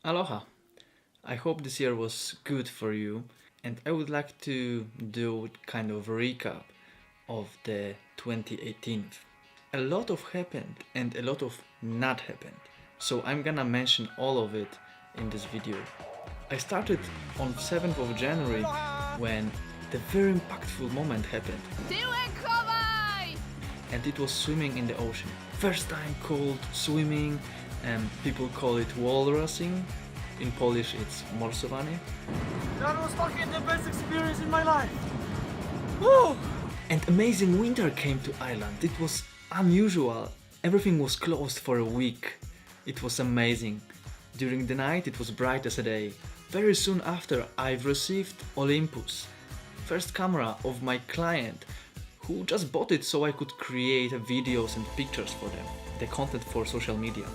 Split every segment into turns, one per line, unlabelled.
Aloha! I hope this year was good for you, and I would like to do kind of a recap of the 2018. A lot of happened and a lot of not happened, so I'm gonna mention all of it in this video. I started on 7th of January when the very impactful moment happened, and it was swimming in the ocean. First time called swimming, and people call it walrusing. In Polish it's morsowanie.
That was fucking the best experience in my life.
Woo! And amazing winter came to Ireland. It was unusual. Everything was closed for a week. It was amazing. During the night it was bright as a day. Very soon after I've received Olympus, first camera of my client, who just bought it so I could create videos and pictures for them, the content for social media.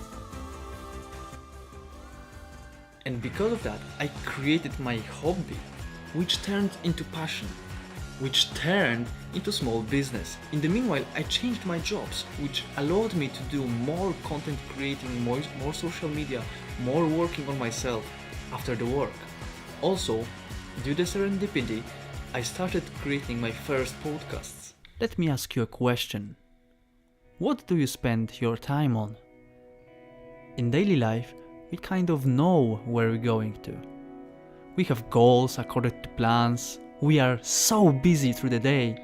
And because of that, I created my hobby, which turned into passion, which turned into small business. In the meanwhile, I changed my jobs, which allowed me to do more content creating, more social media, more working on myself after the work. Also, due to serendipity, I started creating my first podcasts. Let me ask you a question. What do you spend your time on? In daily life, we kind of know where we're going to. We have goals according to plans. We are so busy through the day.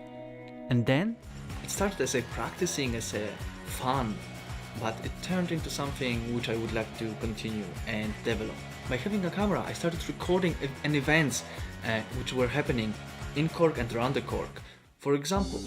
And then it started as a practicing, as a fun, but it turned into something which I would like to continue and develop. By having a camera, I started recording an events which were happening in Cork and around the Cork. For example,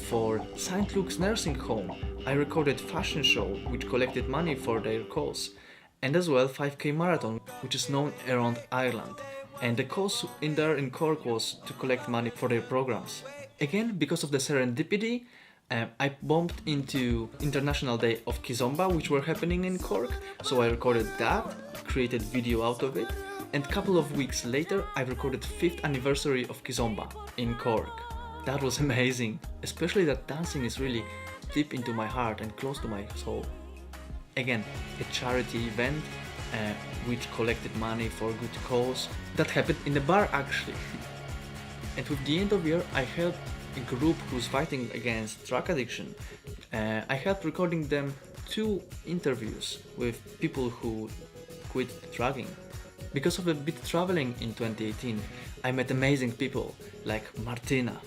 for St. Luke's Nursing Home, I recorded fashion show which collected money for their cause, and as well 5K marathon, which is known around Ireland. And the cause in there in Cork was to collect money for their programs. Again, because of the serendipity, I bumped into International Day of Kizomba, which were happening in Cork, so I recorded that, created video out of it, and a couple of weeks later I recorded 5th anniversary of Kizomba in Cork. That was amazing, especially that dancing is really deep into my heart and close to my soul. Again, a charity event which collected money for a good cause. That happened in the bar actually. And with the end of year, I helped a group who's fighting against drug addiction. I helped recording them 2 interviews with people who quit drugging. Because of a bit traveling in 2018, I met amazing people like Martina,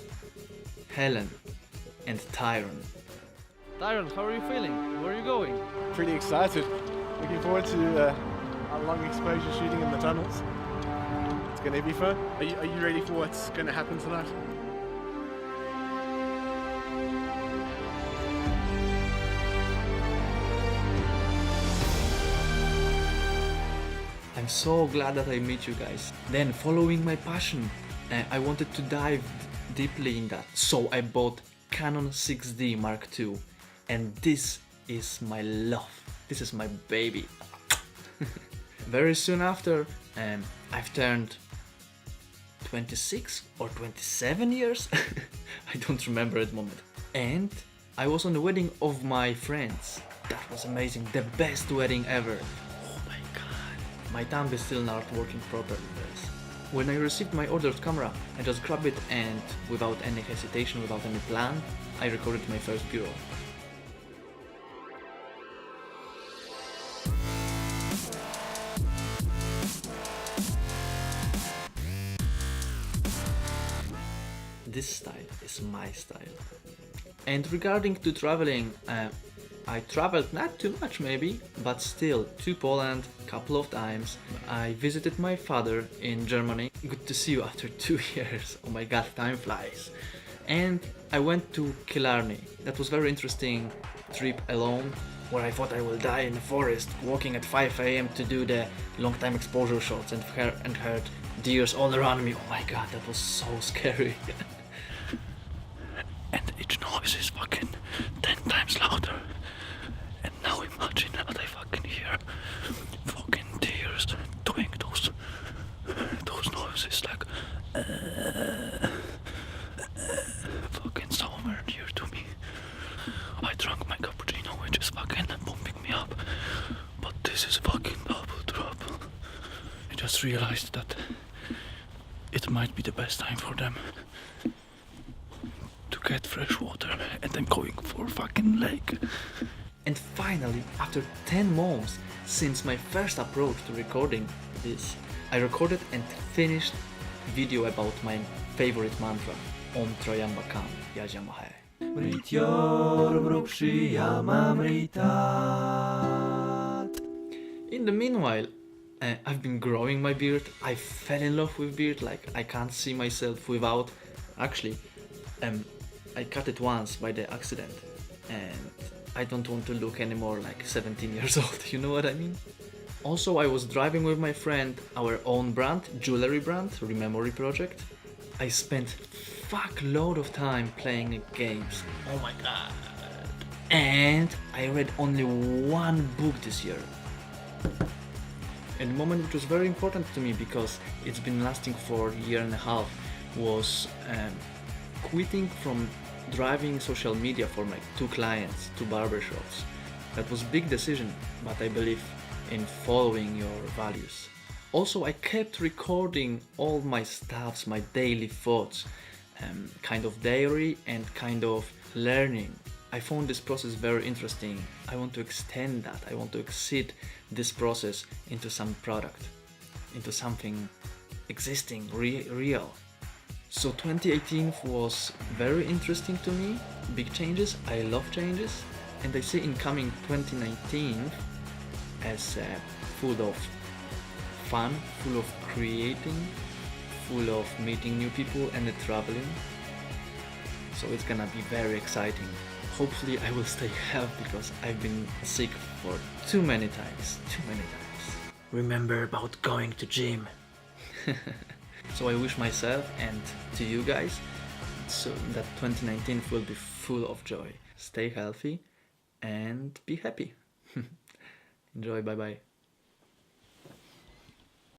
Helen, and Tyron. Tyron, how are you feeling? Where are you going?
Pretty excited. Looking forward to a long exposure shooting in the tunnels. It's going to be fun. Are you ready for what's going to happen tonight?
I'm so glad that I met you guys. Then, following my passion, I wanted to dive deeply in that. So I bought Canon 6D Mark II. And this is my love. This is my baby. Very soon after, I've turned 26 or 27 years. I don't remember at the moment. And I was on the wedding of my friends. That was amazing. The best wedding ever. Oh my god. My tongue is still not working properly, guys. When I received my ordered camera, I just grabbed it and without any hesitation, without any plan, I recorded my first B-roll. This style is my style. And regarding to traveling, I traveled not too much maybe, but still to Poland a couple of times. I visited my father in Germany. Good to see you after 2 years. Oh my god, time flies. And I went to Killarney. That was very interesting trip alone, where I thought I will die in the forest, walking at 5 AM to do the long time exposure shots and heard deers all around me. Oh my god, that was so scary. And each noise is fucking 10 times louder. And now imagine what I fucking hear. Fucking deers doing those noises like fucking somewhere near to me. I drank my cappuccino, which is fucking pumping me up. But this is fucking double trouble.
realized that it might be the best time for them to get fresh water and then going for a fucking lake.
And finally, after 10 months since my first approach to recording this, I recorded and finished video about my favorite mantra, Om Trayambakam Yajamahai. In the meanwhile, I've been growing my beard. I fell in love with beard, like I can't see myself without. Actually, I cut it once by the accident, and I don't want to look anymore like 17 years old, you know what I mean? Also, I was driving with my friend, our own brand, jewelry brand, Rememory Project. I spent fuckload of time playing games. Oh my god. And I read only one book this year. And the moment which was very important to me because it's been lasting for a year and a half was quitting from driving social media for my 2 clients, 2 barbershops. That was a big decision, but I believe in following your values. Also, I kept recording all my stuffs, my daily thoughts, kind of diary and kind of learning. I found this process very interesting. I want to extend that. I want to exceed this process into some product, into something existing, real. So 2018 was very interesting to me. Big changes. I love changes. And I see incoming 2019 as full of fun, full of creating, full of meeting new people and traveling. So it's gonna be very exciting. Hopefully I will stay healthy because I've been sick for too many times. Remember about going to gym. So I wish myself and to you guys so that 2019 will be full of joy. Stay healthy and be happy. Enjoy, bye bye.